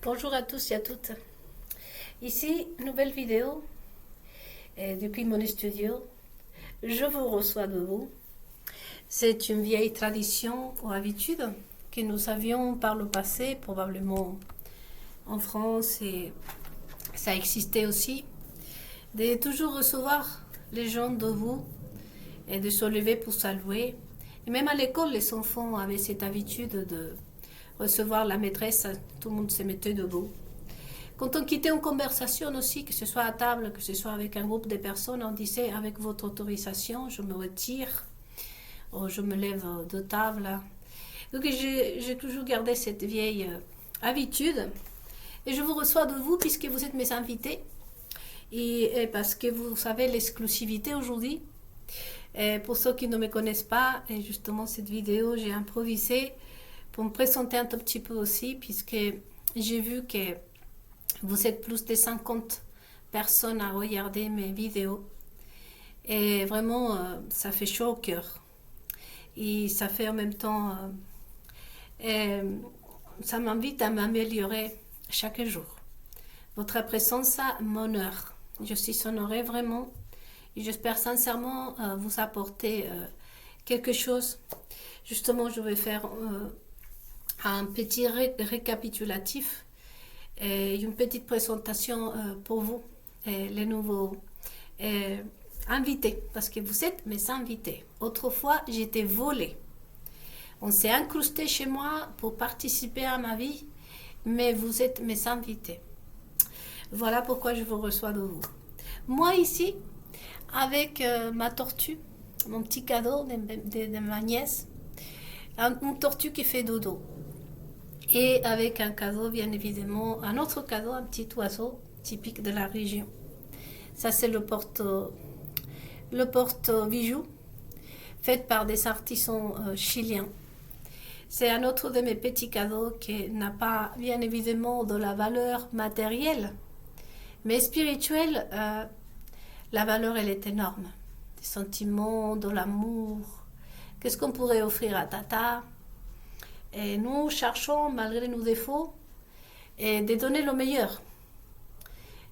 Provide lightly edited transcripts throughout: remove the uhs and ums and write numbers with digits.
Bonjour à tous et à toutes. Ici, nouvelle vidéo depuis mon studio. Je vous reçois de vous. C'est une vieille tradition ou habitude que nous avions par le passé, probablement en France, et ça existait aussi, de toujours recevoir les gens de vous et de se lever pour saluer. Et même à l'école, les enfants avaient cette habitude de recevoir la maîtresse, tout le monde se mettait debout. Quand on quittait une conversation aussi, que ce soit à table, que ce soit avec un groupe de personnes, on disait avec votre autorisation, je me retire, ou je me lève de table. Donc j'ai toujours gardé cette vieille habitude. Et je vous reçois de vous puisque vous êtes mes invités. Et parce que vous savez l'exclusivité aujourd'hui. Et pour ceux qui ne me connaissent pas, et justement cette vidéo, j'ai improvisé pour me présenter un tout petit peu aussi, puisque j'ai vu que vous êtes plus de 50 personnes à regarder mes vidéos. Et vraiment, ça fait chaud au cœur. Et ça fait en même temps... ça m'invite à m'améliorer chaque jour. Votre présence m'honore. Je suis honorée vraiment. Et j'espère sincèrement vous apporter quelque chose. Justement, je vais faire un petit récapitulatif et une petite présentation pour vous, les nouveaux invités, parce que vous êtes mes invités. Autrefois, j'étais volée. On s'est incrusté chez moi pour participer à ma vie, mais vous êtes mes invités. Voilà pourquoi je vous reçois de vous. Moi ici, avec ma tortue, mon petit cadeau de ma nièce, une tortue qui fait dodo. Et avec un cadeau, bien évidemment, un autre cadeau, un petit oiseau typique de la région. Ça, c'est le porte-bijou, fait par des artisans chiliens. C'est un autre de mes petits cadeaux qui n'a pas, bien évidemment, de la valeur matérielle, mais spirituelle, la valeur, elle est énorme. Des sentiments, de l'amour. Qu'est-ce qu'on pourrait offrir à Tata? Et nous cherchons, malgré nos défauts, de donner le meilleur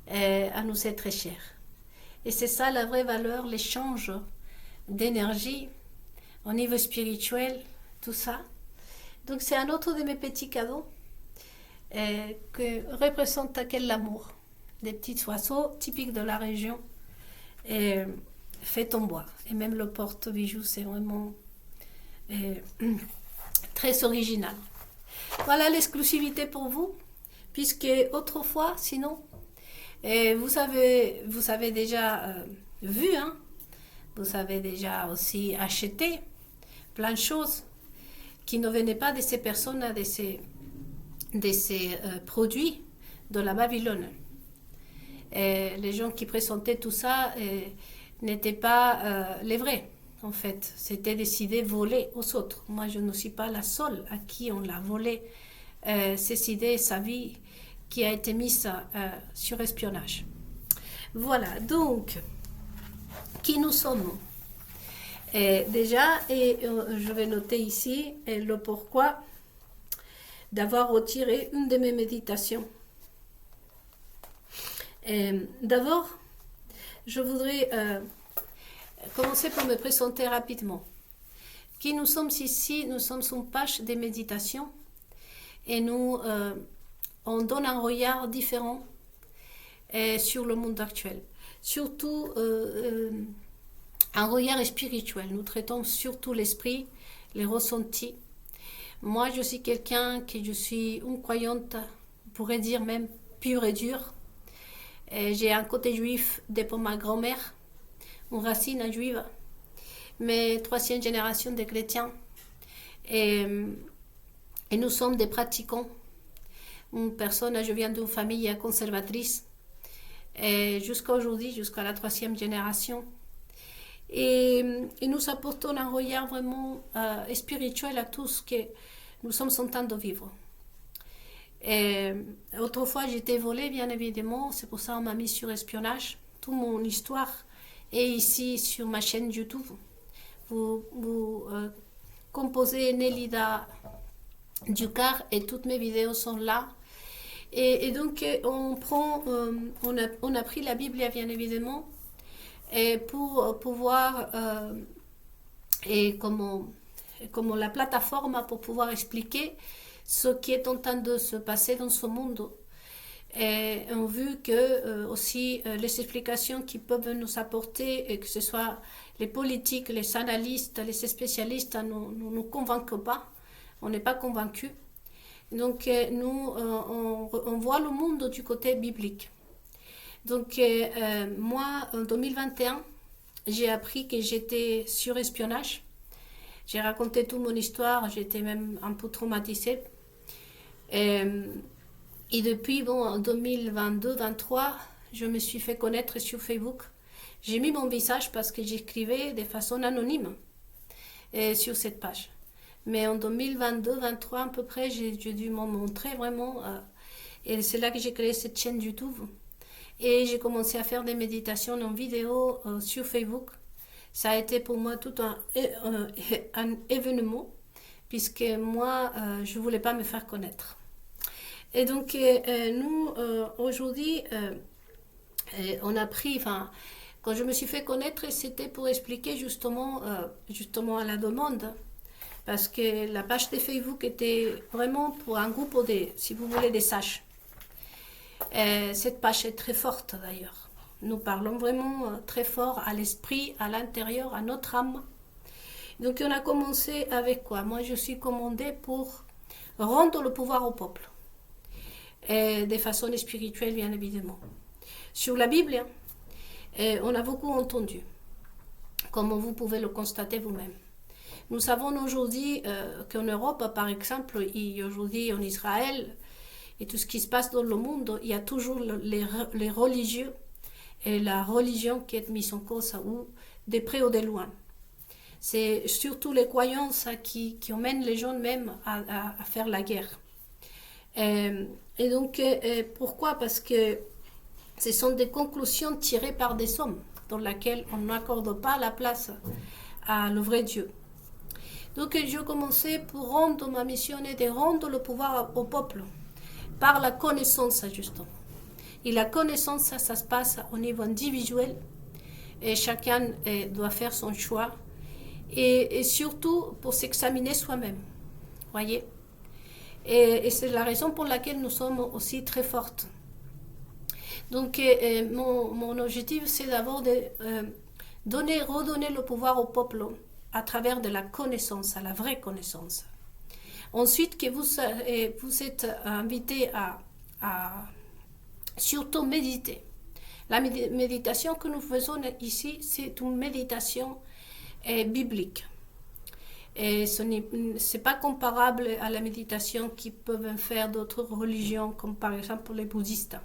à nos êtres chers. Et c'est ça la vraie valeur, l'échange d'énergie au niveau spirituel, tout ça. Donc c'est un autre de mes petits cadeaux que représente quel l'amour. Des petits oiseaux typiques de la région faits en bois. Et même le porte-bijou, c'est vraiment très original. Voilà l'exclusivité pour vous, puisque autrefois, sinon, vous avez déjà vu, hein, vous avez déjà aussi acheté plein de choses qui ne venaient pas de ces personnes, de ces produits de la Babylone. Et les gens qui présentaient tout ça n'étaient pas les vrais. En fait, c'était décidé voler aux autres. Moi, je ne suis pas la seule à qui on l'a volé ses idées, sa vie, qui a été mise sur espionnage. Voilà, donc, qui nous sommes déjà, et je vais noter ici le pourquoi d'avoir retiré une de mes méditations. D'abord, je voudrais commencer par me présenter rapidement. Qui nous sommes ici? Nous sommes sur une page de méditation et nous, on donne un regard différent sur le monde actuel. Surtout un regard spirituel. Nous traitons surtout l'esprit, les ressentis. Moi, je suis quelqu'un je suis une croyante, on pourrait dire même pure et dure. J'ai un côté juif depuis ma grand-mère, une racine juive, mais troisième génération de chrétiens. Et nous sommes des pratiquants. Je viens d'une famille conservatrice, jusqu'à aujourd'hui, jusqu'à la troisième génération. Et nous apportons un regard vraiment spirituel à tout ce que nous sommes en train de vivre. Autrefois, j'étais volée, bien évidemment, c'est pour ça qu'on m'a mis sur espionnage. Toute mon histoire est ici sur ma chaîne YouTube. Vous composez Nélida Ducar et toutes mes vidéos sont là. Et donc, on a pris la Bible, bien évidemment, et pour pouvoir, et comme la plateforme pour pouvoir expliquer ce qui est en train de se passer dans ce monde. Et on a vu que aussi les explications qui peuvent nous apporter, et que ce soit les politiques, les analystes, les spécialistes, ne nous convainquent pas. On n'est pas convaincus. Donc nous, on voit le monde du côté biblique. Donc moi, en 2021, j'ai appris que j'étais sur espionnage. J'ai raconté toute mon histoire, j'étais même un peu traumatisée. Et depuis, en 2022-2023, je me suis fait connaître sur Facebook. J'ai mis mon visage parce que j'écrivais de façon anonyme sur cette page. Mais en 2022-2023 à peu près, j'ai dû m'en montrer vraiment. Et c'est là que j'ai créé cette chaîne YouTube. Et j'ai commencé à faire des méditations en vidéo sur Facebook. Ça a été pour moi tout un événement, puisque moi, je ne voulais pas me faire connaître. Et donc, nous, aujourd'hui, on a pris, quand je me suis fait connaître, c'était pour expliquer justement à la demande, parce que la page de Facebook était vraiment pour un groupe, si vous voulez, des sages. Cette page est très forte d'ailleurs. Nous parlons vraiment très fort à l'esprit, à l'intérieur, à notre âme. Donc on a commencé avec quoi? Moi je suis commandée pour rendre le pouvoir au peuple. De façon spirituelle bien évidemment. Sur la Bible, on a beaucoup entendu, comme vous pouvez le constater vous-même. Nous savons aujourd'hui qu'en Europe, par exemple, et aujourd'hui en Israël, et tout ce qui se passe dans le monde, il y a toujours les religieux et la religion qui est mise en cause, ou de près ou de loin. C'est surtout les croyances qui emmènent les gens même à faire la guerre. Et donc, pourquoi? Parce que ce sont des conclusions tirées par des hommes, dans lesquelles on n'accorde pas la place à le vrai Dieu. Donc, je commençais pour rendre ma mission et de rendre le pouvoir au peuple, par la connaissance, justement. Et la connaissance, ça se passe au niveau individuel, et chacun doit faire son choix, et surtout pour s'examiner soi-même, voyez. Et c'est la raison pour laquelle nous sommes aussi très fortes. Donc, mon objectif, c'est d'abord de redonner le pouvoir au peuple à travers de la connaissance, à la vraie connaissance. Ensuite, que vous êtes invités à surtout méditer. La méditation que nous faisons ici, c'est une méditation biblique. Et ce n'est pas comparable à la méditation qu'ils peuvent faire d'autres religions, comme par exemple les bouddhistes.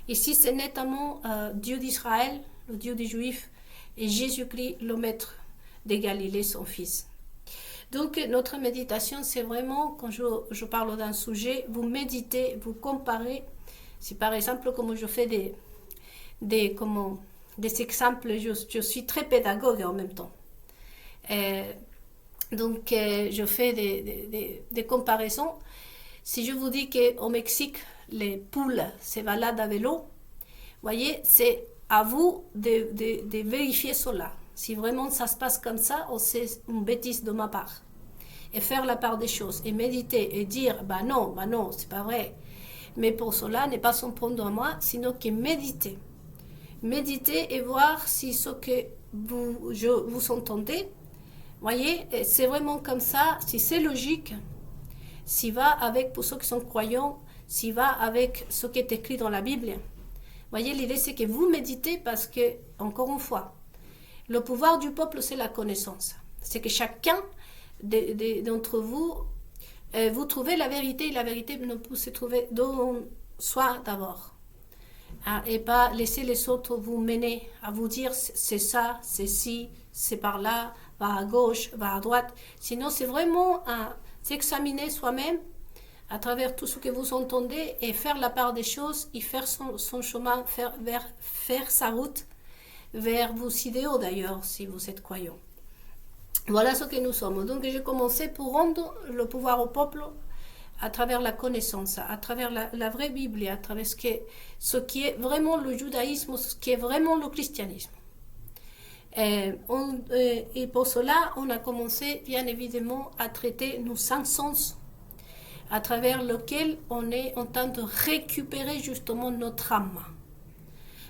Ici, c'est nettement Dieu d'Israël, le Dieu des Juifs, et Jésus-Christ, le Maître de Galilée, son Fils. Donc, notre méditation, c'est vraiment, quand je parle d'un sujet, vous méditez, vous comparez. Si par exemple, comme je fais des exemples, je suis très pédagogue en même temps. Donc, je fais des comparaisons. Si je vous dis qu'au Mexique, les poules se baladent à vélo, voyez, c'est à vous de vérifier cela. Si vraiment ça se passe comme ça, c'est une bêtise de ma part. Et faire la part des choses, et méditer, et dire, bah non, c'est pas vrai. Mais pour cela, n'est pas s'en prendre à moi, sinon que méditer. Méditer et voir si ce que vous entendez, voyez, c'est vraiment comme ça, si c'est logique, s'il va avec, pour ceux qui sont croyants, s'il va avec ce qui est écrit dans la Bible. Voyez, l'idée c'est que vous méditez parce que, encore une fois, le pouvoir du peuple, c'est la connaissance. C'est que chacun d'entre vous, vous trouvez la vérité, et la vérité ne peut se trouver dans soi d'abord. Et pas laisser les autres vous mener à vous dire c'est ça, c'est ci, c'est par là, va à gauche, va à droite. Sinon, c'est vraiment à s'examiner soi-même à travers tout ce que vous entendez et faire la part des choses et faire son chemin, faire sa route vers vos idéaux d'ailleurs, si vous êtes croyant. Voilà ce que nous sommes. Donc j'ai commencé pour rendre le pouvoir au peuple à travers la connaissance, à travers la vraie Bible, à travers ce qui est vraiment le judaïsme, ce qui est vraiment le christianisme. Et pour cela, on a commencé bien évidemment à traiter nos 5 sens, à travers lesquels on est en train de récupérer justement notre âme.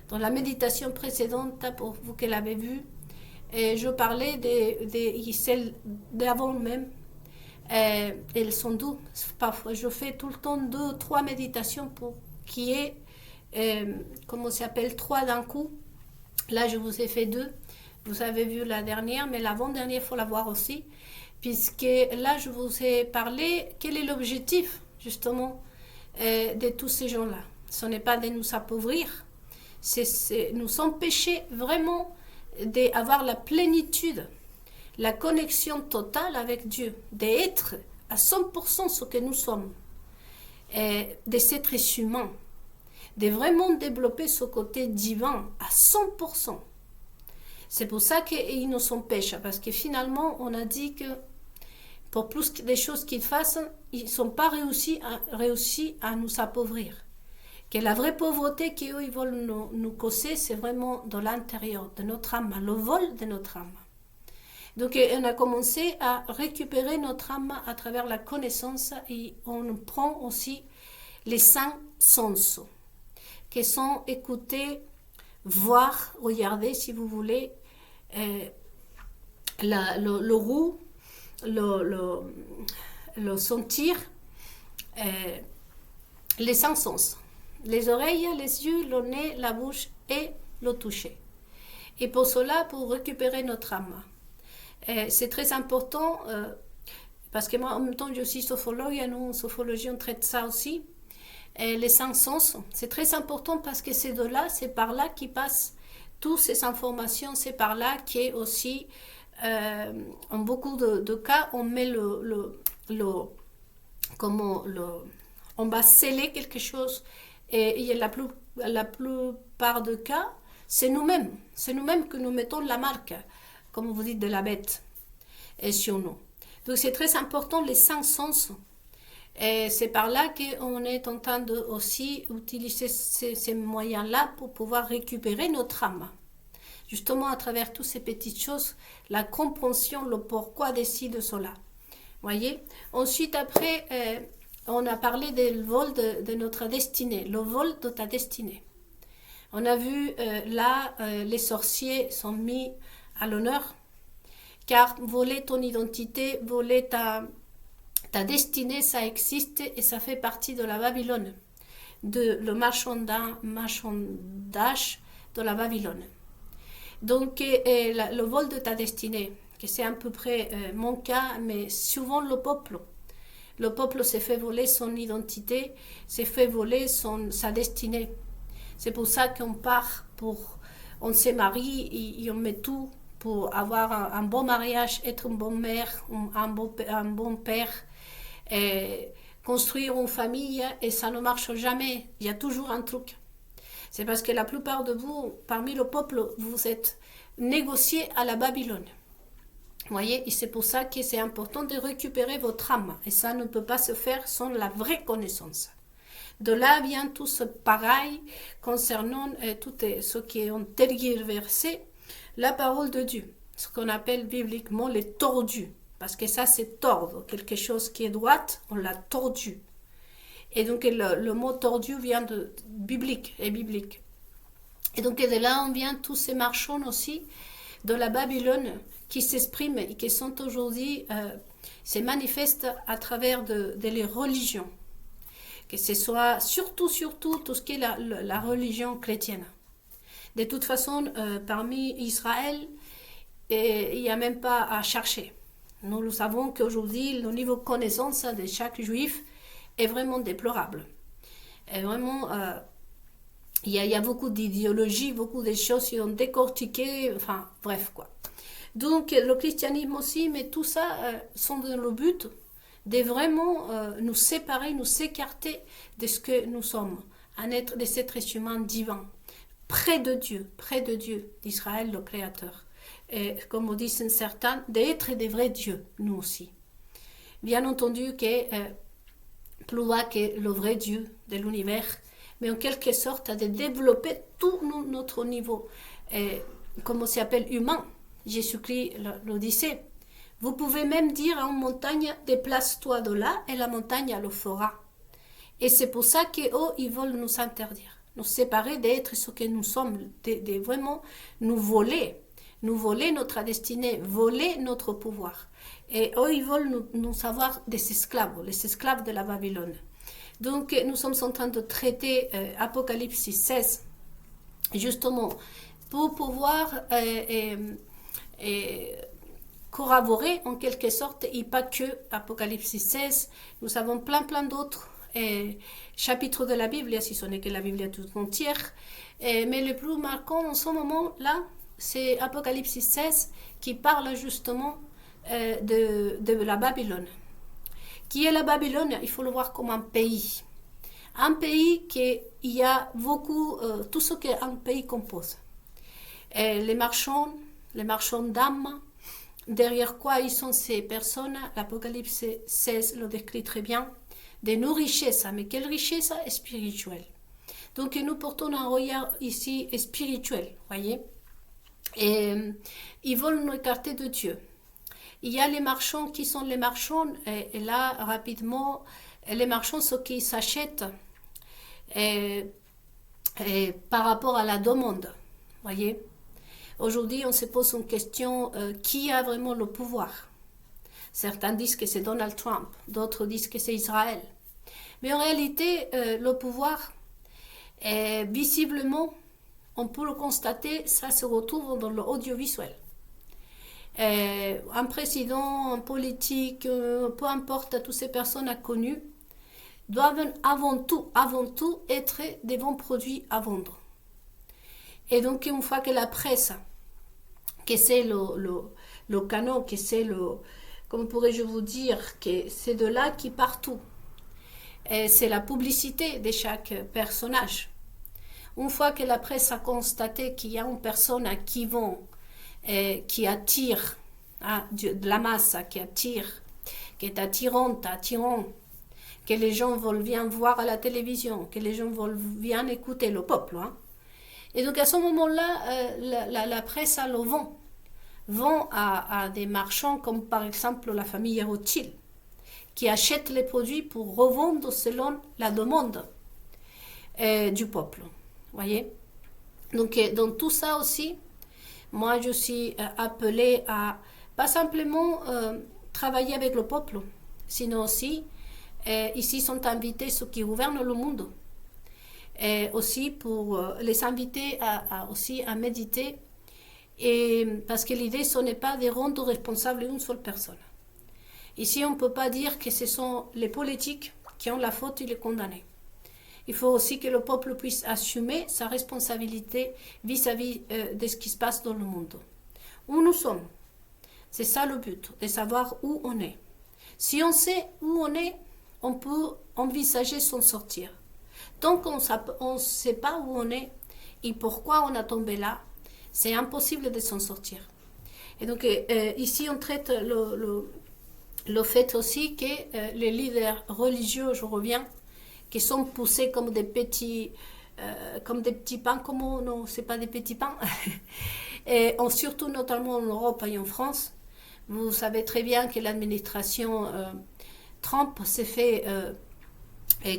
Dans la méditation précédente, pour vous qui l'avez vu, je parlais de celles d'avant même. Elles sont douces. Parfois, je fais tout le temps 2, 3 méditations pour qui est, comment ça s'appelle, 3 d'un coup. Là, je vous ai fait 2. Vous avez vu la dernière, mais l'avant-dernière, il faut la voir aussi. Puisque là, je vous ai parlé, quel est l'objectif, justement, de tous ces gens-là. Ce n'est pas de nous appauvrir, c'est nous empêcher vraiment d'avoir la plénitude, la connexion totale avec Dieu, d'être à 100% ce que nous sommes, de cet être humain, de vraiment développer ce côté divin à 100%. C'est pour ça qu'ils nous empêchent, parce que finalement, on a dit que pour plus des choses qu'ils fassent, ils ne sont pas réussis à nous appauvrir. Que la vraie pauvreté qu'eux ils veulent nous causer, c'est vraiment de l'intérieur, de notre âme, le vol de notre âme. Donc on a commencé à récupérer notre âme à travers la connaissance et on prend aussi les 5 sens, qui sont écouter, voir, regarder si vous voulez, le roux, le sentir, les 5 sens. Les oreilles, les yeux, le nez, la bouche et le toucher. Et pour cela, pour récupérer notre âme. C'est très important, parce que moi, en même temps, je suis sophologue, et nous, en sophologie, on traite ça aussi. Les 5 sens, c'est très important parce que c'est de là, c'est par là qui passent toutes ces informations, c'est par là qu'est aussi, en beaucoup de cas, on met on va sceller quelque chose. Et la plupart des cas, c'est nous-mêmes. C'est nous-mêmes que nous mettons la marque, comme vous dites, de la bête sur nous. Donc c'est très important, les 5 sens. Et c'est par là qu'on est en train de aussi utiliser ces moyens-là pour pouvoir récupérer notre âme. Justement, à travers toutes ces petites choses, la compréhension, le pourquoi décide cela. Voyez. Ensuite, après... on a parlé du vol de notre destinée, le vol de ta destinée. On a vu là, les sorciers sont mis à l'honneur, car voler ton identité, voler ta destinée, ça existe et ça fait partie de la Babylone, le marchandage de la Babylone. Donc, le vol de ta destinée, que c'est à peu près mon cas, mais souvent le peuple s'est fait voler son identité, s'est fait voler sa destinée. C'est pour ça qu'on part, on se marie et on met tout pour avoir un bon mariage, être une bonne mère, un bon père, et construire une famille, et ça ne marche jamais. Il y a toujours un truc. C'est parce que la plupart de vous, parmi le peuple, vous êtes négociés à la Babylone. Voyez, et c'est pour ça que c'est important de récupérer votre âme. Et ça ne peut pas se faire sans la vraie connaissance. De là vient tout ce pareil concernant tout ce qui ont tergiversé la parole de Dieu. Ce qu'on appelle bibliquement les tordus. Parce que ça, c'est tordre. Quelque chose qui est droite, on l'a tordu. Et donc, le mot tordu vient de biblique. Et donc, de là, on vient tous ces marchands aussi de la Babylone qui s'expriment et qui sont aujourd'hui, se manifestent à travers de les religions. Que ce soit surtout tout ce qui est la religion chrétienne. De toute façon, parmi Israël, il n'y a même pas à chercher. Nous le savons qu'aujourd'hui, le niveau de connaissance de chaque juif est vraiment déplorable. Et vraiment, il y a beaucoup d'idéologies, beaucoup de choses qui ont décortiqué, enfin, bref, quoi. Donc, le christianisme aussi, mais tout ça sont dans le but de vraiment nous séparer, nous écarter de ce que nous sommes, un être de cet être humain divin, près de Dieu, d'Israël, le Créateur. Et comme on dit certains, d'être des vrais dieux, nous aussi. Bien entendu que plus bas que le vrai Dieu de l'univers, mais en quelque sorte de développer tout notre niveau, comme on s'appelle humain. Jésus-Christ le disait. Vous pouvez même dire à une montagne, déplace-toi de là, et la montagne le fera. Et c'est pour ça qu'eux, ils veulent nous interdire, nous séparer d'être ce que nous sommes, de vraiment nous voler notre destinée, voler notre pouvoir. Et eux, ils veulent nous avoir des esclaves, les esclaves de la Babylone. Donc, nous sommes en train de traiter Apocalypse 16, justement, pour pouvoir corroborer en quelque sorte, et pas que Apocalypse 16, nous avons plein d'autres chapitres de la Bible, si ce n'est que la Bible toute entière, mais le plus marquant en ce moment-là, c'est Apocalypse 16 qui parle justement de la Babylone. Qui est la Babylone? Il faut le voir comme un pays. Un pays qui il y a beaucoup, tout ce qu'un pays compose. Les marchands d'âmes, derrière quoi ils sont ces personnes? L'Apocalypse 16 le décrit très bien. De nos richesses, mais quelle richesse spirituelle. Donc nous portons un regard ici spirituel, voyez. Et ils veulent nous écarter de Dieu. Il y a les marchands qui sont les marchands, et là, rapidement, les marchands, ceux qui s'achètent par rapport à la demande, voyez. Aujourd'hui, on se pose une question, qui a vraiment le pouvoir? Certains disent que c'est Donald Trump, d'autres disent que c'est Israël. Mais en réalité, le pouvoir, visiblement, on peut le constater, ça se retrouve dans l'audiovisuel. Un président, un politique, peu importe, toutes ces personnes connues, doivent avant tout être des bons produits à vendre. Et donc, une fois que la presse, que c'est le canon, que c'est comment pourrais-je vous dire, que c'est de là qui part tout. C'est la publicité de chaque personnage. Une fois que la presse a constaté qu'il y a une personne qui vend, qui attire de la masse, qui attire, qui est attirant, que les gens veulent bien voir à la télévision, que les gens veulent bien écouter le peuple. Et donc à ce moment-là, la presse a le vend à des marchands comme par exemple la famille Rothschild, qui achètent les produits pour revendre selon la demande du peuple. Voyez? Donc dans tout ça aussi, moi je suis appelée à pas simplement travailler avec le peuple, sinon aussi ici sont invités ceux qui gouvernent le monde. Et aussi pour les inviter aussi à méditer, et parce que l'idée ce n'est pas de rendre responsable une seule personne. Ici on ne peut pas dire que ce sont les politiques qui ont la faute et les condamnés. Il faut aussi que le peuple puisse assumer sa responsabilité vis-à-vis de ce qui se passe dans le monde. Où nous sommes, c'est ça le but, de savoir où on est. Si on sait où on est, on peut envisager s'en sortir. Tant qu'on ne sait pas où on est et pourquoi on a tombé là, c'est impossible de s'en sortir. Et donc ici on traite le fait aussi que les leaders religieux, je reviens, qui sont poussés comme des petits pains, non, c'est pas des petits pains, et surtout notamment en Europe et en France. Vous savez très bien que l'administration Trump s'est fait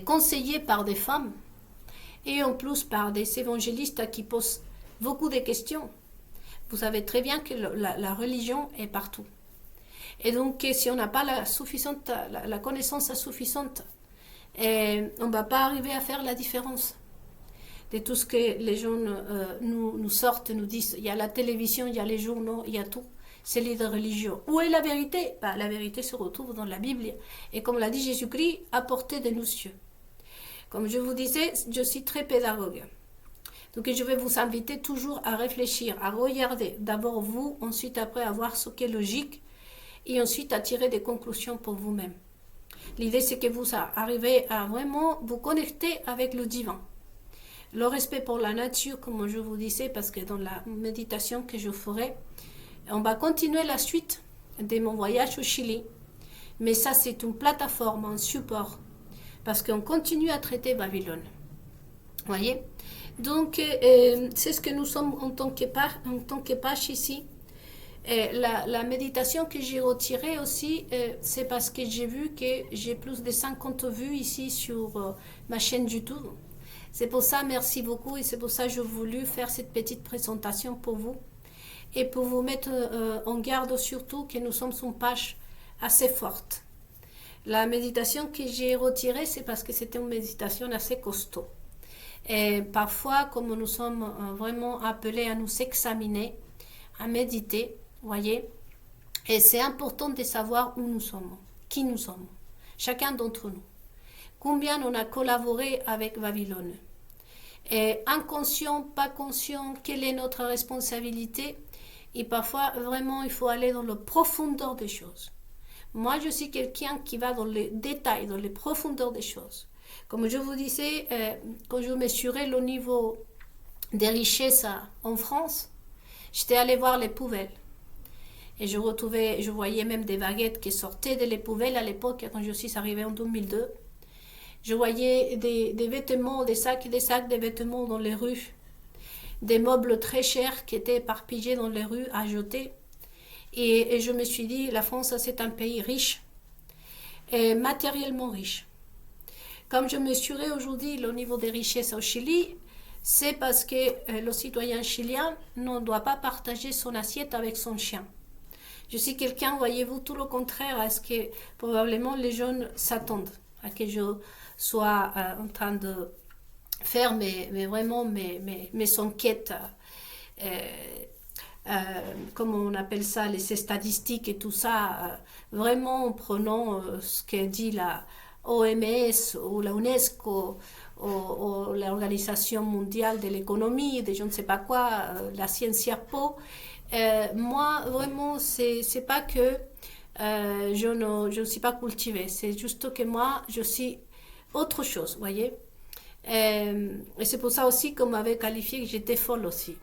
conseiller par des femmes et en plus par des évangélistes qui posent beaucoup de questions. Vous savez très bien que la religion est partout. Et donc, si on n'a pas la connaissance suffisante, on ne va pas arriver à faire la différence de tout ce que les gens nous sortent, nous disent. Il y a la télévision, il y a les journaux, il y a tout. C'est les religieux. Où est la vérité? La vérité se retrouve dans la Bible. Et comme l'a dit Jésus-Christ, à portée de nos yeux. Comme je vous disais, je suis très pédagogue. Donc je vais vous inviter toujours à réfléchir, à regarder d'abord vous, ensuite après à voir ce qui est logique, et ensuite à tirer des conclusions pour vous-même. L'idée c'est que vous arrivez à vraiment vous connecter avec le divin. Le respect pour la nature, comme je vous disais, parce que dans la méditation que je ferai, on va continuer la suite de mon voyage au Chili. Mais ça c'est une plateforme, un support parce qu'on continue à traiter Babylone. Voyez? Donc, c'est ce que nous sommes en tant que page ici. La méditation que j'ai retirée aussi, c'est parce que j'ai vu que j'ai plus de 50 vues ici sur ma chaîne YouTube. C'est pour ça, merci beaucoup, et c'est pour ça que j'ai voulu faire cette petite présentation pour vous. Et pour vous mettre en garde surtout que nous sommes sur une page assez forte. La méditation que j'ai retirée, c'est parce que c'était une méditation assez costaud. Et parfois, comme nous sommes vraiment appelés à nous examiner, à méditer, voyez, et c'est important de savoir où nous sommes, qui nous sommes, chacun d'entre nous. Combien on a collaboré avec Babylone. Et inconscient, pas conscient, quelle est notre responsabilité. Et parfois, vraiment, il faut aller dans la profondeur des choses. Moi, je suis quelqu'un qui va dans les détails, dans les profondeurs des choses. Comme je vous disais, quand je mesurais le niveau des richesses en France, j'étais allée voir les poubelles. Et je voyais même des baguettes qui sortaient des poubelles à l'époque, quand je suis arrivée en 2002. Je voyais des vêtements, des sacs de vêtements dans les rues. Des meubles très chers qui étaient éparpillés dans les rues à jeter. Et je me suis dit, la France, c'est un pays riche, et matériellement riche. Comme je mesurais aujourd'hui le niveau des richesses au Chili, c'est parce que le citoyen chilien ne doit pas partager son assiette avec son chien. Je suis quelqu'un, voyez-vous, tout le contraire à ce que probablement les jeunes s'attendent, à que je sois en train de faire vraiment mes enquêtes, comme on appelle ça, les statistiques et tout ça, vraiment en prenant ce que dit la OMS ou la UNESCO ou l'Organisation mondiale de l'économie, de je ne sais pas quoi, la Sciences Po. Moi, vraiment, c'est pas que je ne suis pas cultivée, c'est juste que moi, je suis autre chose, voyez. Et c'est pour ça aussi qu'on m'avait qualifié que j'étais folle aussi.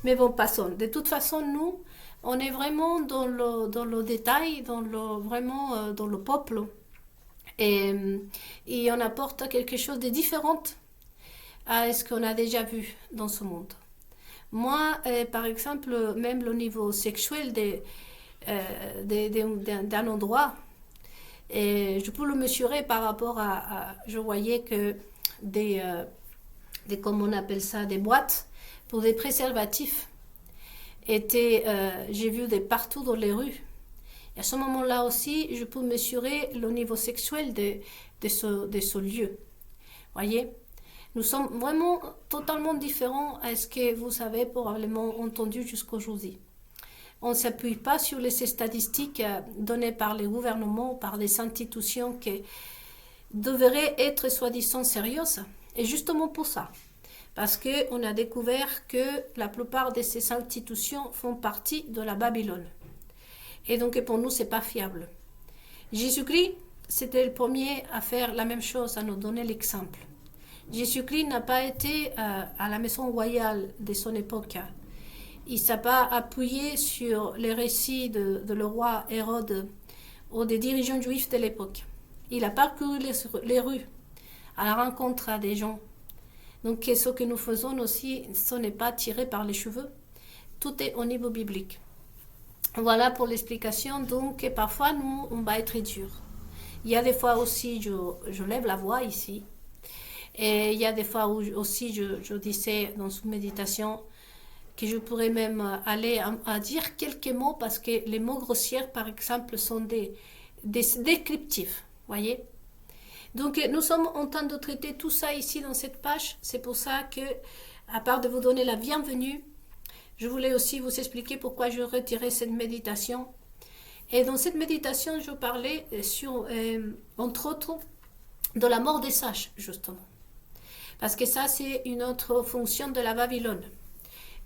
Mais bon, passons. De toute façon, nous, on est vraiment dans le détail, vraiment dans le peuple. Et on apporte quelque chose de différent à ce qu'on a déjà vu dans ce monde. Moi, par exemple, même le niveau sexuel d'un endroit, je peux le mesurer par rapport je voyais que comme on appelle ça, des boîtes pour des préservatifs j'ai vu partout dans les rues. Et à ce moment-là aussi, je peux mesurer le niveau sexuel de ce lieu. Voyez, nous sommes vraiment totalement différents à ce que vous avez probablement entendu jusqu'aujourd'hui. On ne s'appuie pas sur les statistiques données par les gouvernements, par des institutions qui devraient être soi-disant sérieuses. Et justement pour ça, parce qu'on a découvert que la plupart de ces institutions font partie de la Babylone. Et donc pour nous, ce n'est pas fiable. Jésus-Christ, c'était le premier à faire la même chose, à nous donner l'exemple. Jésus-Christ n'a pas été à la maison royale de son époque. Il ne s'est pas appuyé sur les récits de le roi Hérode ou des dirigeants juifs de l'époque. Il a parcouru les rues à la rencontre des gens. Donc ce que nous faisons aussi, ce n'est pas tiré par les cheveux. Tout est au niveau biblique. Voilà pour l'explication. Donc parfois, nous, on va être dur. Il y a des fois aussi, je lève la voix ici. Et il y a des fois où aussi, je disais dans une méditation que je pourrais même aller à dire quelques mots parce que les mots grossiers, par exemple, sont des descriptifs. Voyez ? Donc, nous sommes en train de traiter tout ça ici dans cette page. C'est pour ça que, à part de vous donner la bienvenue, je voulais aussi vous expliquer pourquoi je retirais cette méditation. Et dans cette méditation, je parlais sur, entre autres, de la mort des sages, justement. Parce que ça, c'est une autre fonction de la Babylone,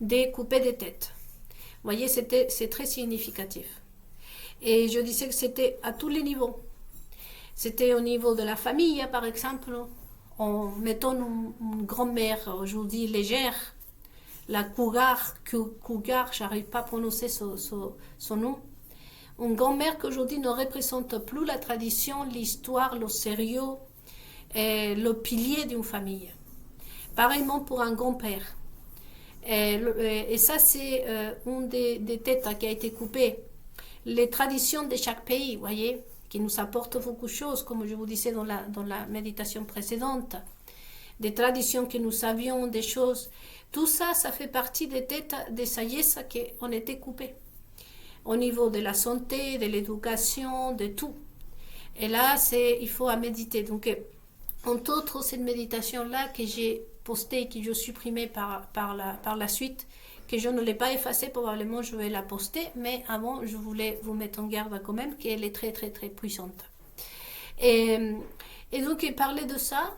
des couper des têtes. Vous voyez, c'est très significatif. Et je disais que c'était à tous les niveaux. C'était au niveau de la famille, par exemple, en mettant une grand-mère aujourd'hui légère, la Cougar, j'arrive pas à prononcer son nom. Une grand-mère qu'aujourd'hui ne représente plus la tradition, l'histoire, le sérieux, est le pilier d'une famille. Pareillement pour un grand-père. Et ça, c'est une des têtes qui a été coupée. Les traditions de chaque pays, vous voyez, qui nous apportent beaucoup de choses, comme je vous disais dans la méditation précédente. Des traditions que nous savions, des choses. Tout ça, ça fait partie des têtes de sagesse qui ont été coupées. Au niveau de la santé, de l'éducation, de tout. Et là, il faut à méditer. Donc, entre autres, cette méditation-là que j'ai postée et que je supprimée par la suite, que je ne l'ai pas effacée, probablement je vais la poster, mais avant, je voulais vous mettre en garde quand même, qu'elle est très, très, très puissante. Et donc, parler de ça,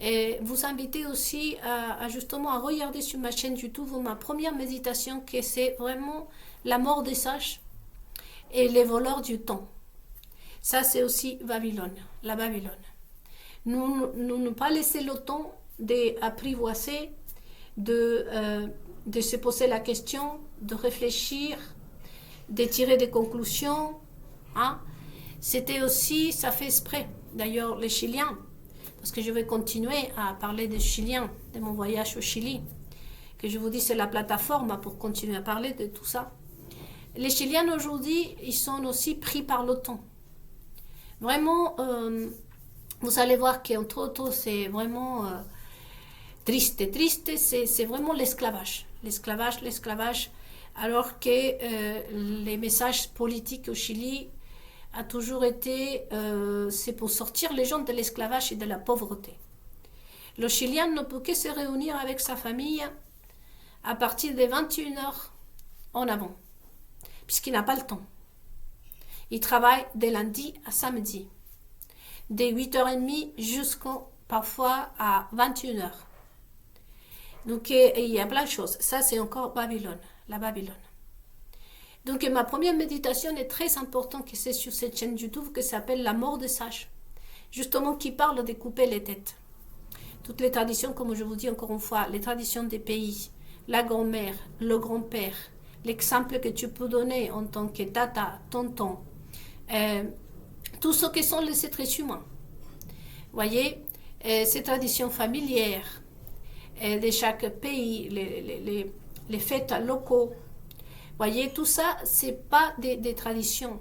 et vous inviter aussi justement à regarder sur ma chaîne YouTube ma première méditation, que c'est vraiment la mort des sages et les voleurs du temps. Ça, c'est aussi Babylone, la Babylone. Nous ne pas laisser le temps d'apprivoiser, de se poser la question, de réfléchir, de tirer des conclusions. Hein. C'était aussi, ça fait exprès. D'ailleurs, les Chiliens, parce que je vais continuer à parler des Chiliens, de mon voyage au Chili, que je vous dis, c'est la plateforme pour continuer à parler de tout ça. Les Chiliens aujourd'hui, ils sont aussi pris par le temps. Vraiment, vous allez voir qu'entre autres, c'est vraiment triste, c'est vraiment l'esclavage. L'esclavage, alors que les messages politiques au Chili a toujours été, c'est pour sortir les gens de l'esclavage et de la pauvreté. Le Chilien ne peut que se réunir avec sa famille à partir de 21h en avant, puisqu'il n'a pas le temps. Il travaille de lundi à samedi, de 8h30 jusqu'à parfois à 21h. Donc il y a plein de choses. Ça, c'est encore Babylone, la Babylone. Donc ma première méditation est très importante, que c'est sur cette chaîne YouTube qui s'appelle La mort des sages, justement qui parle de couper les têtes. Toutes les traditions, comme je vous dis encore une fois, les traditions des pays, la grand-mère, le grand-père, l'exemple que tu peux donner en tant que tata, tonton, tout ce que sont les êtres humains. Vous voyez, ces traditions familières de chaque pays, les fêtes locaux. Vous voyez, tout ça, ce n'est pas des traditions.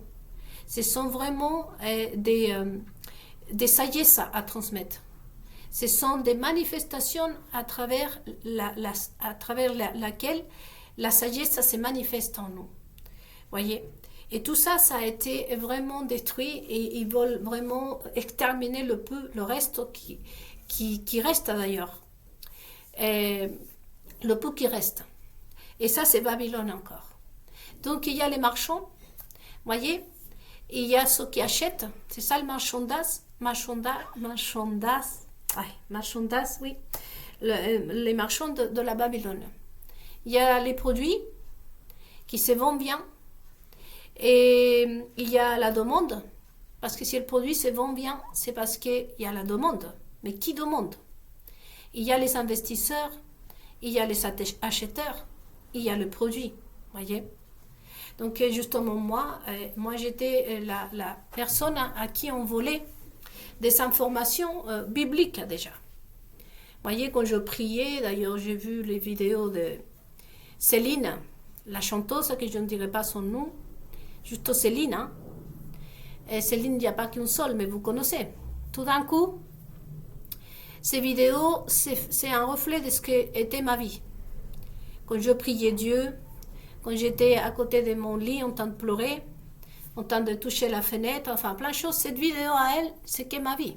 Ce sont vraiment des sagesses à transmettre. Ce sont des manifestations à travers laquelle la sagesse se manifeste en nous. Vous voyez? Et tout ça, ça a été vraiment détruit et ils veulent vraiment exterminer le reste qui reste d'ailleurs. Le peu qui reste. Et ça, c'est Babylone encore. Donc, il y a les marchands, vous voyez, il y a ceux qui achètent, c'est ça le marchandage, oui, les marchands de la Babylone. Il y a les produits qui se vendent bien, et il y a la demande, parce que si le produit se vend bien, c'est parce qu'il y a la demande. Mais qui demande? Il y a les investisseurs, il y a les acheteurs, il y a le produit, voyez. Donc justement moi j'étais la personne à qui on volait des informations bibliques déjà. Voyez, quand je priais, d'ailleurs j'ai vu les vidéos de Céline, la chanteuse, que je ne dirai pas son nom, juste Céline. Hein. Et Céline, il n'y a pas qu'une seule, mais vous connaissez. Tout d'un coup, ces vidéos, c'est un reflet de ce qu'était ma vie. Quand je priais Dieu, quand j'étais à côté de mon lit en train de pleurer, en train de toucher la fenêtre, enfin plein de choses, cette vidéo à elle, c'est que ma vie.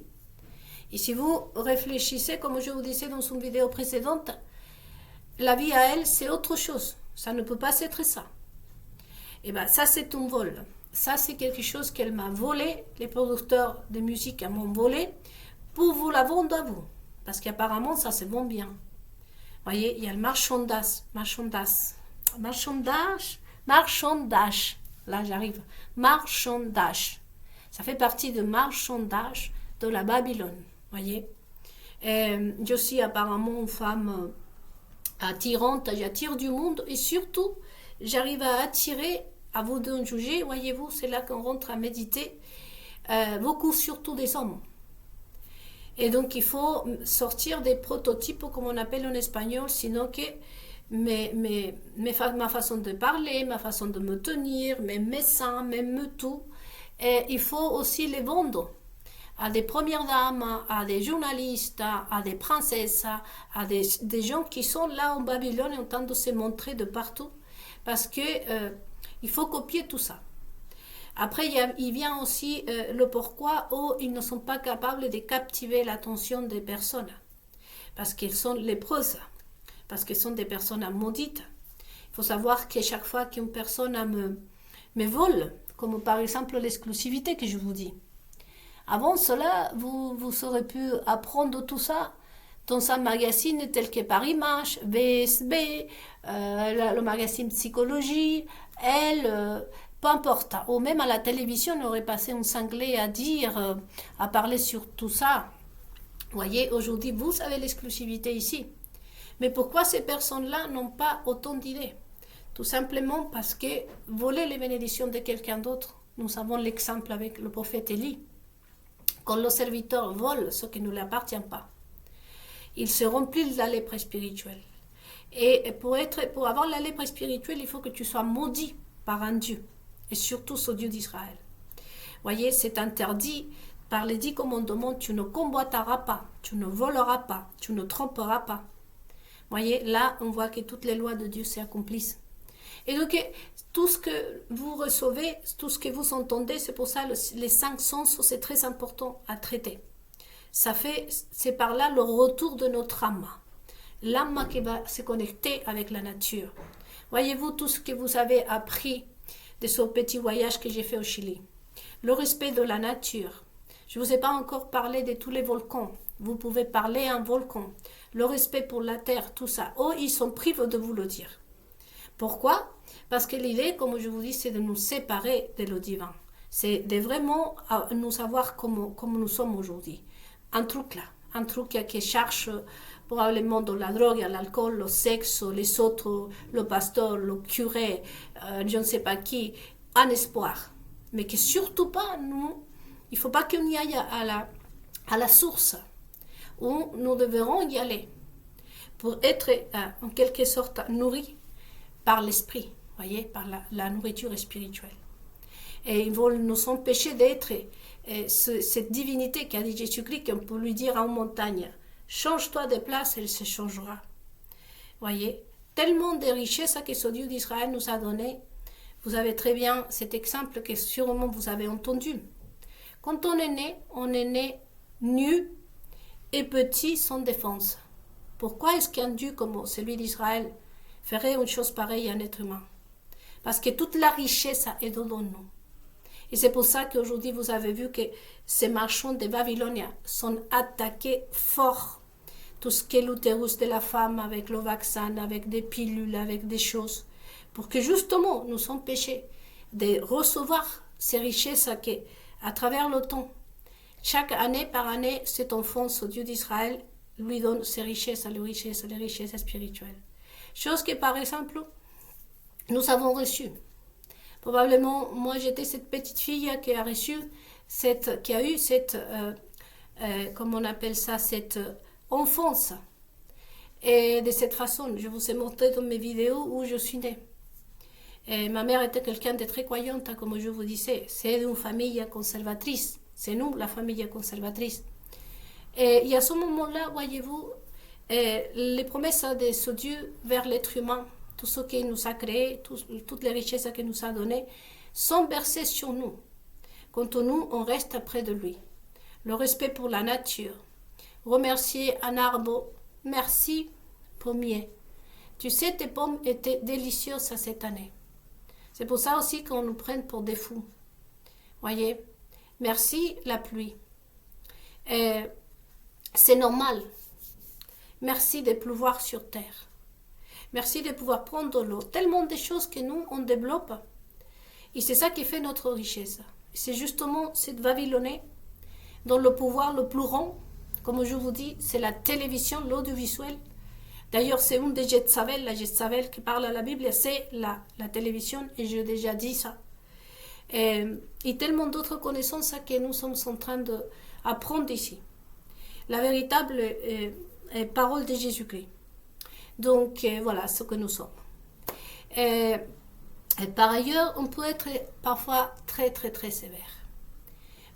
Et si vous réfléchissez, comme je vous disais dans une vidéo précédente, la vie à elle, c'est autre chose. Ça ne peut pas être ça. Et bien ça, c'est un vol. Ça, c'est quelque chose qu'elle m'a volé, les producteurs de musique m'ont volé, pour vous la vendre à vous. Parce qu'apparemment, ça se vend bien. Vous voyez, il y a le marchandage. Là, j'arrive. Marchandage. Ça fait partie de marchandage de la Babylone. Vous voyez. Je suis apparemment une femme attirante. J'attire du monde. Et surtout, j'arrive à attirer, à vous de juger. Voyez-vous, c'est là qu'on rentre à méditer. Beaucoup, surtout des hommes. Et donc, il faut sortir des prototypes, comme on appelle en espagnol, sinon que ma façon de parler, ma façon de me tenir, mes seins, même tout, et il faut aussi les vendre à des premières dames, à des journalistes, à des princesses, à des gens qui sont là en Babylone en train de se montrer de partout, parce que il faut copier tout ça. Après, il vient aussi le pourquoi où ils ne sont pas capables de captiver l'attention des personnes, parce qu'ils sont lépreuses, parce qu'ils sont des personnes maudites. Il faut savoir que chaque fois qu'une personne me vole, comme par exemple l'exclusivité que je vous dis, avant cela, vous aurez pu apprendre tout ça dans un magazine tel que Paris Match, VSB, le magazine Psychologie, Elle, peu importe. Ou même à la télévision, on aurait passé un cinglé à dire, à parler sur tout ça. Vous voyez, aujourd'hui, vous avez l'exclusivité ici. Mais pourquoi ces personnes-là n'ont pas autant d'idées? Tout simplement parce que voler les bénédictions de quelqu'un d'autre, nous avons l'exemple avec le prophète Élie. Quand le serviteur vole ce qui ne lui appartient pas, il se remplit de la lèpre spirituelle. Et pour avoir la lèpre spirituelle, il faut que tu sois maudit par un Dieu, et surtout ce Dieu d'Israël. Voyez, c'est interdit par les 10 commandements, tu ne convoiteras pas, tu ne voleras pas, tu ne tromperas pas. Voyez, là, on voit que toutes les lois de Dieu s'accomplissent. Et donc, tout ce que vous recevez, tout ce que vous entendez, c'est pour ça les 5 sens, c'est très important à traiter. C'est par là le retour de notre âme. L'âme qui va se connecter avec la nature. Voyez-vous tout ce que vous avez appris de ce petit voyage que j'ai fait au Chili. Le respect de la nature. Je ne vous ai pas encore parlé de tous les volcans. Vous pouvez parler à un volcan. Le respect pour la terre, tout ça. Oh, ils sont privés de vous le dire. Pourquoi? Parce que l'idée, comme je vous dis, c'est de nous séparer de le divin. C'est de vraiment nous savoir comme nous sommes aujourd'hui. Un truc là, un truc qui cherche probablement dans la drogue, l'alcool, le sexe, les autres, le pasteur, le curé, je ne sais pas qui, un espoir. Mais que surtout pas, nous, il ne faut pas qu'on y aille à la source, où nous devrons y aller pour être en quelque sorte nourris par l'esprit, voyez, par la nourriture spirituelle. Et ils vont nous empêcher d'être cette divinité qu'a dit Jésus-Christ, qu'on peut lui dire en montagne, change-toi de place, elle se changera. Voyez, tellement de richesses que ce Dieu d'Israël nous a donné. Vous avez très bien cet exemple que sûrement vous avez entendu. Quand on est né nu et petit sans défense. Pourquoi est-ce qu'un Dieu comme celui d'Israël ferait une chose pareille à un être humain? Parce que toute la richesse est dans nous. Et c'est pour ça qu'aujourd'hui, vous avez vu que ces marchands de Babylone sont attaqués fort. Tout ce qui est l'utérus de la femme, avec le vaccin, avec des pilules, avec des choses, pour que justement nous empêcher de recevoir ces richesses à travers le temps. Chaque année par année, cet enfant, ce Dieu d'Israël, lui donne ses richesses, les richesses spirituelles. Chose que, par exemple, nous avons reçues. Probablement, moi, j'étais cette petite fille qui a reçu, qui a eu cette, comment on appelle ça, cette enfance. Et de cette façon, je vous ai montré dans mes vidéos où je suis née. Et ma mère était quelqu'un de très croyante, comme je vous disais. C'est une famille conservatrice. C'est nous, la famille conservatrice. Et à ce moment-là, voyez-vous, les promesses de ce Dieu vers l'être humain, tout ce qu'il nous a créé, toutes les richesses qu'il nous a données, sont versées sur nous. Quand nous, on reste près de lui. Le respect pour la nature. Remercier un arbre. Merci, pommier. Tu sais, tes pommes étaient délicieuses cette année. C'est pour ça aussi qu'on nous prenne pour des fous. Voyez, merci la pluie. C'est normal. Merci de pleuvoir sur terre. Merci de pouvoir prendre l'eau. Tellement de choses que nous, on développe. Et c'est ça qui fait notre richesse. C'est justement cette Babylone dont le pouvoir le plus grand, comme je vous dis, c'est la télévision, l'audiovisuel. D'ailleurs, c'est une des Jezabel, la Jezabel qui parle à la Bible, c'est la télévision, et j'ai déjà dit ça. Et tellement d'autres connaissances que nous sommes en train d'apprendre ici. la véritable parole de Jésus-Christ. Donc voilà ce que nous sommes. Et par ailleurs, on peut être parfois très très très sévère.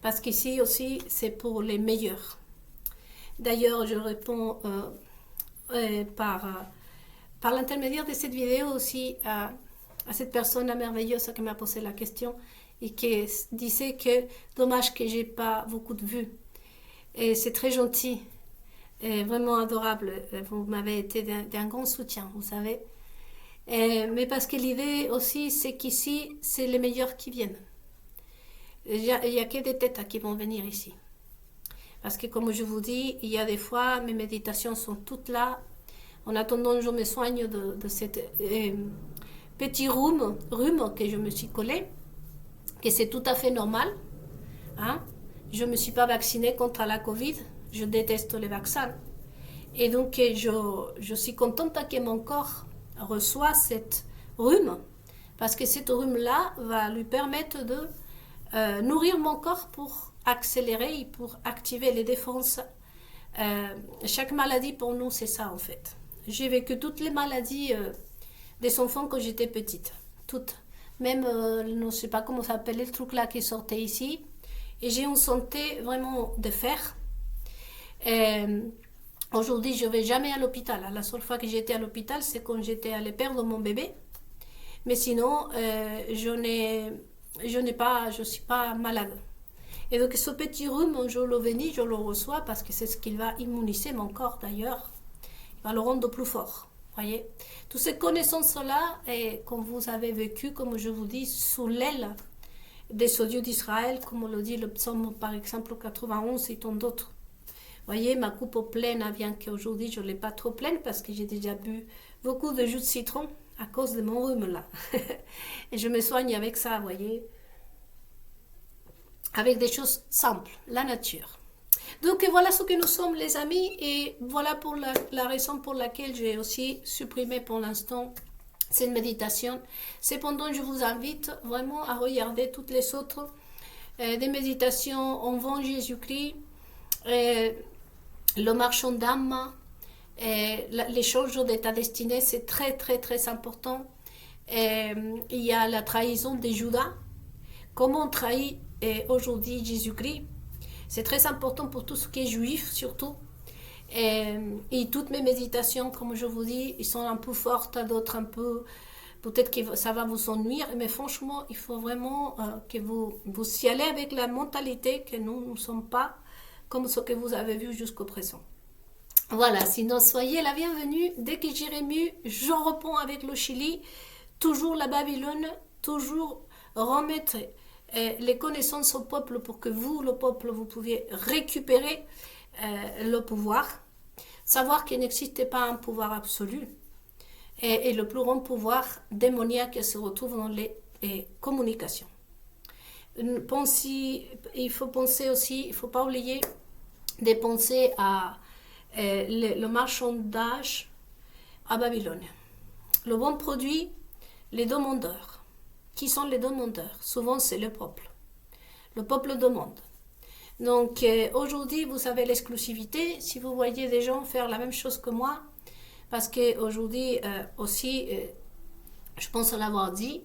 Parce qu'ici aussi, c'est pour les meilleurs. D'ailleurs, je réponds par l'intermédiaire de cette vidéo aussi à cette personne merveilleuse qui m'a posé la question et qui disait que dommage que j'ai pas beaucoup de vues. Et c'est très gentil, et vraiment adorable. Vous m'avez été d'un grand soutien, vous savez. Mais parce que l'idée aussi, c'est qu'ici, c'est les meilleurs qui viennent. Il y a que des têtes qui vont venir ici. Parce que comme je vous dis, il y a des fois, mes méditations sont toutes là. En attendant, je me soigne de cette petit rhume que je me suis collé, que c'est tout à fait normal. Hein? Je ne me suis pas vaccinée contre la Covid. Je déteste les vaccins. Et donc, je suis contente que mon corps reçoit cette rhume. Parce que cette rhume-là va lui permettre de nourrir mon corps pour accélérer et pour activer les défenses. Chaque maladie pour nous, c'est ça en fait. J'ai vécu toutes les maladies des enfants quand j'étais petite. Toutes. Même, je ne sais pas comment ça s'appelle, le truc là qui sortait ici. Et j'ai une santé vraiment de fer. Aujourd'hui, je ne vais jamais à l'hôpital. La seule fois que j'étais à l'hôpital, c'est quand j'étais allée perdre mon bébé. Mais sinon, je ne suis pas malade. Et donc ce petit rhume, je le reçois parce que c'est ce qui va immuniser mon corps d'ailleurs. Il va le rendre plus fort. Voyez, toutes ces connaissances-là, et comme vous avez vécu, comme je vous dis, sous l'aile des dieux d'Israël, comme le dit le psaume par exemple 91 et tant d'autres. Voyez, ma coupe pleine, bien qu'aujourd'hui je ne l'ai pas trop pleine parce que j'ai déjà bu beaucoup de jus de citron à cause de mon rhume là. Et je me soigne avec ça, voyez. Avec des choses simples, la nature. Donc voilà ce que nous sommes les amis et voilà pour la raison pour laquelle j'ai aussi supprimé pour l'instant cette méditation. Cependant, je vous invite vraiment à regarder toutes les autres des méditations en vent Jésus-Christ, le marchand d'âme, l'échange de ta destinée, c'est très très très important. Il y a la trahison de Judas, comment on trahit aujourd'hui Jésus-Christ. C'est très important pour tout ce qui est juif surtout. Et toutes mes méditations, comme je vous dis, ils sont un peu fortes, d'autres un peu... Peut-être que ça va vous ennuyer, mais franchement, il faut vraiment que vous y allez avec la mentalité que nous ne sommes pas comme ce que vous avez vu jusqu'au présent. Voilà, sinon soyez la bienvenue. Dès que j'irai mieux, je reprends avec le Chili. Toujours la Babylone, toujours remettre les connaissances au peuple pour que vous, le peuple, vous pouviez récupérer le pouvoir. Savoir qu'il n'existe pas un pouvoir absolu. Et le plus grand pouvoir démoniaque se retrouve dans les communications. Il faut penser aussi, il ne faut pas oublier de penser à le marchandage à Babylone. Le bon produit, les demandeurs. Qui sont les demandeurs? Souvent, c'est le peuple. Le peuple demande. Donc, aujourd'hui, vous avez l'exclusivité. Si vous voyez des gens faire la même chose que moi, parce qu'aujourd'hui aussi, je pense l'avoir dit,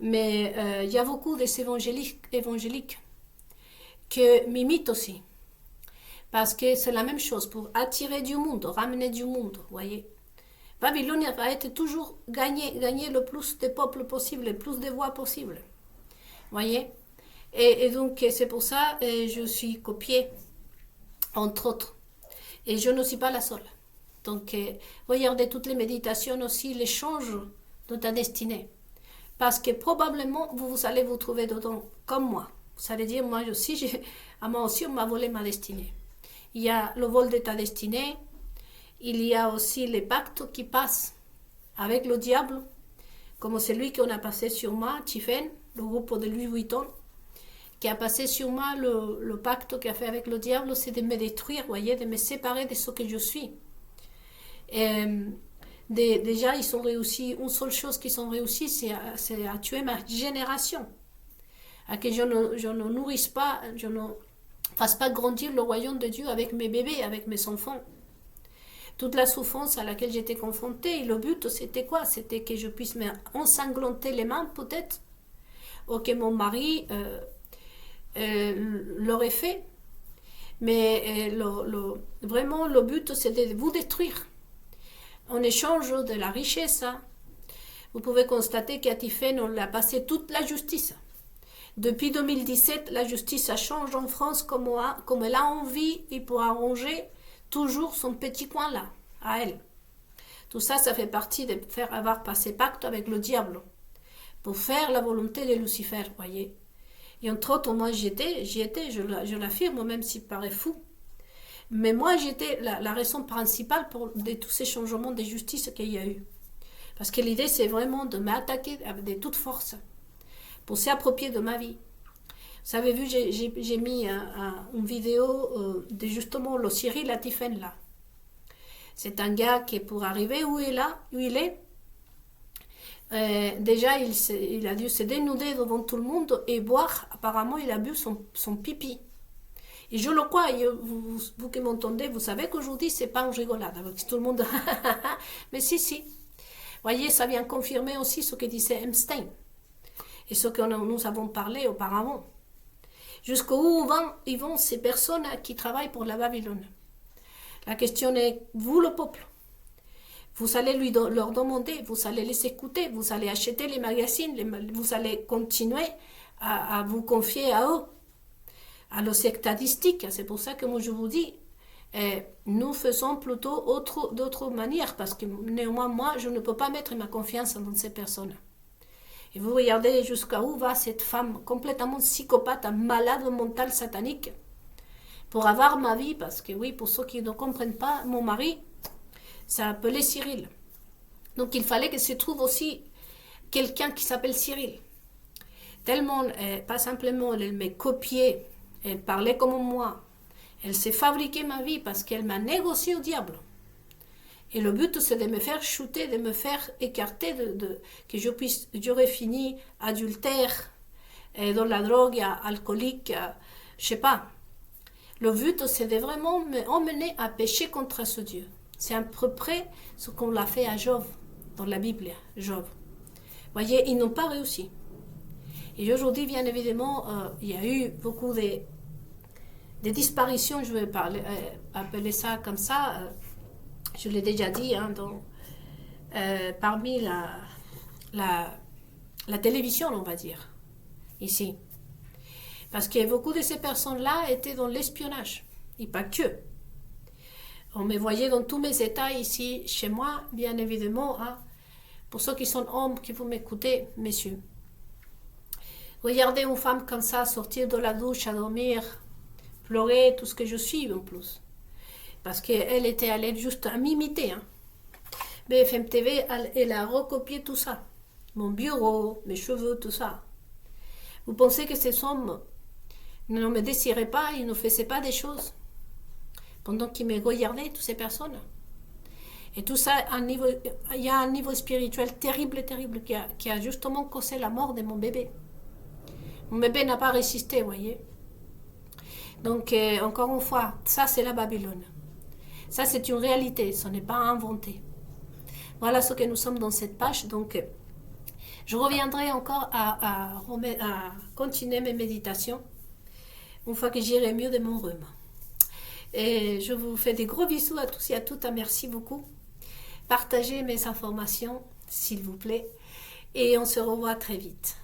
mais il y a beaucoup des évangéliques qui m'imitent aussi. Parce que c'est la même chose, pour attirer du monde, ramener du monde, voyez. Babylone va être toujours gagner le plus de peuples possible, le plus de voix possible. Voyez. Et donc, c'est pour ça que je suis copiée, entre autres. Et je ne suis pas la seule. Donc, regardez toutes les méditations aussi, l'échange de ta destinée. Parce que probablement, vous allez vous trouver dedans, comme moi. Vous allez dire, moi aussi, on m'a volé ma destinée. Il y a le vol de ta destinée. Il y a aussi les pactes qui passent avec le diable, comme celui qu'on a passé sur moi, Tiffen, le groupe de Louis Vuitton, qui a passé sur moi le pacte qu'il a fait avec le diable, c'est de me détruire, voyez, de me séparer de ce que je suis. Et, déjà, ils ont réussi, une seule chose qu'ils ont réussi, c'est à tuer ma génération. À que je ne nourrisse pas, je ne fasse pas grandir le royaume de Dieu avec mes bébés, avec mes enfants. Toute la souffrance à laquelle j'étais confrontée, et le but c'était quoi? C'était que je puisse m'ensanglanter les mains peut-être, ou que mon mari l'aurait fait. Mais vraiment le but c'est de vous détruire. En échange de la richesse, vous pouvez constater qu'à Tiphaine, on a passé toute la justice. Depuis 2017, la justice a changé en France comme elle a envie et pour arranger toujours son petit coin là, à elle. Tout ça, ça fait partie de faire avoir passé pacte avec le diable pour faire la volonté de Lucifer, voyez. Et entre autres, moi j'y étais, je l'affirme, même s'il paraît fou. Mais moi j'étais la raison principale de tous ces changements de justice qu'il y a eu. Parce que l'idée c'est vraiment de m'attaquer de toute force pour s'approprier de ma vie. Vous avez vu, j'ai mis une vidéo de justement le Cyril à Tiphaine là. C'est un gars qui pour arriver où il est, déjà il a dû se dénuder devant tout le monde et boire, apparemment il a bu son pipi. Et je le crois, vous qui m'entendez, vous savez qu'aujourd'hui c'est pas une rigolade, avec tout le monde. Mais si. Voyez, ça vient confirmer aussi ce que disait Einstein et ce que nous avons parlé auparavant. Jusqu'où ils vont ces personnes qui travaillent pour la Babylone. La question est, vous le peuple, vous allez leur demander, vous allez les écouter, vous allez acheter les magazines, vous allez continuer à vous confier à eux, à le sectaristique. C'est pour ça que moi je vous dis, nous faisons plutôt d'autres manières, parce que néanmoins moi je ne peux pas mettre ma confiance dans ces personnes. Et vous regardez jusqu'à où va cette femme complètement psychopathe, malade mentale satanique, pour avoir ma vie, parce que oui, pour ceux qui ne comprennent pas, mon mari s'appelait Cyril. Donc il fallait que se trouve aussi quelqu'un qui s'appelle Cyril. Tellement, pas simplement elle me copiait, elle parlait comme moi, elle s'est fabriquée ma vie parce qu'elle m'a négocié au diable. Et le but, c'est de me faire shooter, de me faire écarter, que j'aurais fini adultère, dans la drogue, alcoolique, je sais pas. Le but, c'est de vraiment me emmener à pécher contre ce Dieu. C'est à peu près ce qu'on l'a fait à Job, dans la Bible, Job. Vous voyez, ils n'ont pas réussi. Et aujourd'hui, bien évidemment, il y a eu beaucoup de disparitions, je vais appeler ça comme ça. Je l'ai déjà dit, parmi la télévision, on va dire, ici. Parce que beaucoup de ces personnes-là étaient dans l'espionnage, et pas que. On me voyait dans tous mes états ici, chez moi, bien évidemment. Pour ceux qui sont hommes, qui vous m'écoutez, messieurs. Regardez une femme comme ça, sortir de la douche, à dormir, pleurer, tout ce que je suis en plus. Parce qu'elle était allée juste à m'imiter. BFM TV, elle a recopié tout ça. Mon bureau, mes cheveux, tout ça. Vous pensez que ces hommes ne me désiraient pas, ils ne faisaient pas des choses pendant qu'ils me regardaient, toutes ces personnes. Et tout ça, il y a un niveau spirituel terrible qui a justement causé la mort de mon bébé. Mon bébé n'a pas résisté, vous voyez. Donc, encore une fois, ça c'est la Babylone. Ça, c'est une réalité, ce n'est pas inventé. Voilà ce que nous sommes dans cette page. Donc, je reviendrai encore à continuer mes méditations une fois que j'irai mieux de mon rhume. Et je vous fais des gros bisous à tous et à toutes. Merci beaucoup. Partagez mes informations, s'il vous plaît. Et on se revoit très vite.